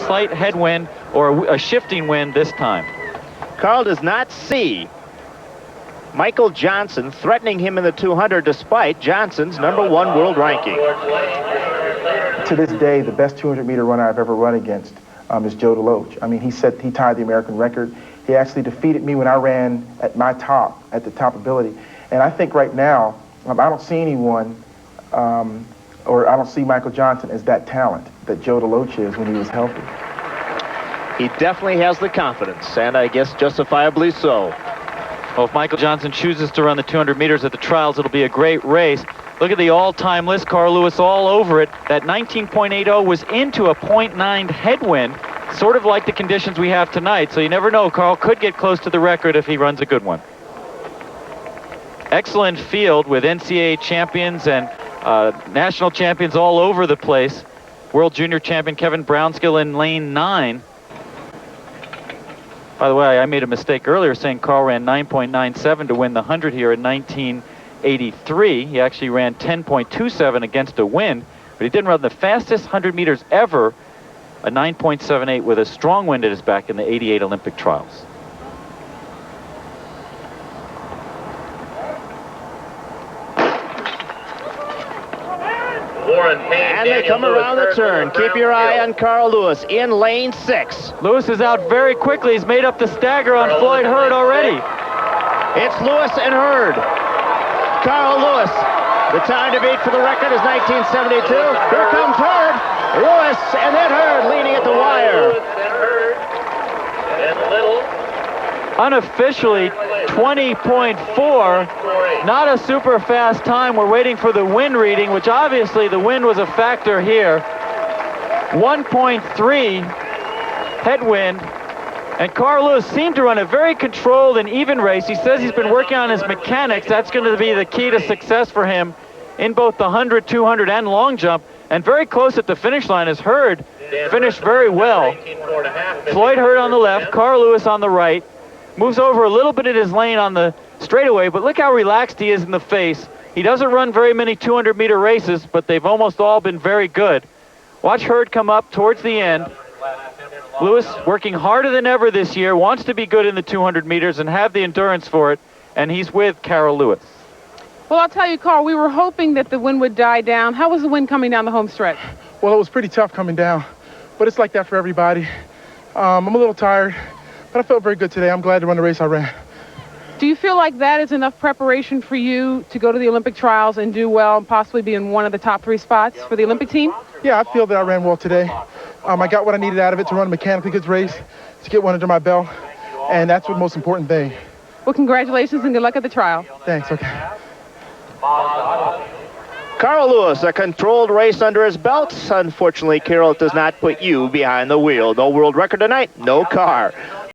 slight headwind or a shifting wind this time. Carl does not see Michael Johnson threatening him in the 200 despite Johnson's #1 world ranking. To this day, the best 200-meter runner I've ever run against is Joe DeLoach. I mean, he tied the American record. He actually defeated me when I ran at my top, at the top ability. And I think right now, I don't see anyone, or I don't see Michael Johnson as that talent that Joe DeLoach is when he was healthy. He definitely has the confidence, and I guess justifiably so. Well, if Michael Johnson chooses to run the 200 meters at the trials, it'll be a great race. Look at the all-time list. Carl Lewis all over it. That 19.80 was into a .9 headwind, sort of like the conditions we have tonight. So you never know. Carl could get close to the record if he runs a good one. Excellent field with NCAA champions and national champions all over the place. World junior champion Kevin Braunskill in lane 9. By the way, I made a mistake earlier saying Carl ran 9.97 to win the 100 here in 1983. He actually ran 10.27 against a wind, but he didn't run the fastest 100 meters ever, a 9.78 with a strong wind at his back in the 88 Olympic trials. Warren, Payne, and they come around the turn. Keep your eye on Carl Lewis in lane 6. Lewis is out very quickly. He's made up the stagger on Floyd Heard already. It's Lewis and Heard. Carl Lewis. The time to beat for the record is 1972. Here comes Heard. Lewis and then Heard leading at the wire. Unofficially 20.4. Not a super fast time. We're waiting for the wind reading, which obviously the wind was a factor here. 1.3 headwind. And Carl Lewis seemed to run a very controlled and even race. He says he's been working on his mechanics. That's going to be the key to success for him in both the 100, 200, and long jump. And very close at the finish line is Heard. Finished very well. Floyd Heard on the left, Carl Lewis on the right. Moves over a little bit in his lane on the straightaway, but look how relaxed he is in the face. He doesn't run very many 200-meter races, but they've almost all been very good. Watch Heard come up towards the end. Lewis working harder than ever this year, wants to be good in the 200 meters and have the endurance for it, and he's with Carl Lewis. Well, I'll tell you, Carl, we were hoping that the wind would die down. How was the wind coming down the home stretch? Well, it was pretty tough coming down, but it's like that for everybody. I'm a little tired, but I felt very good today. I'm glad to run the race I ran. Do you feel like that is enough preparation for you to go to the Olympic trials and do well and possibly be in one of the top 3 spots for the Olympic team? Yeah, I feel that I ran well today. I got what I needed out of it to run a mechanically good race, to get one under my belt, and that's the most important thing. Well, congratulations and good luck at the trial. Thanks, okay. Carl Lewis, a controlled race under his belt. Unfortunately, Carol, does not put you behind the wheel. No world record tonight, no car.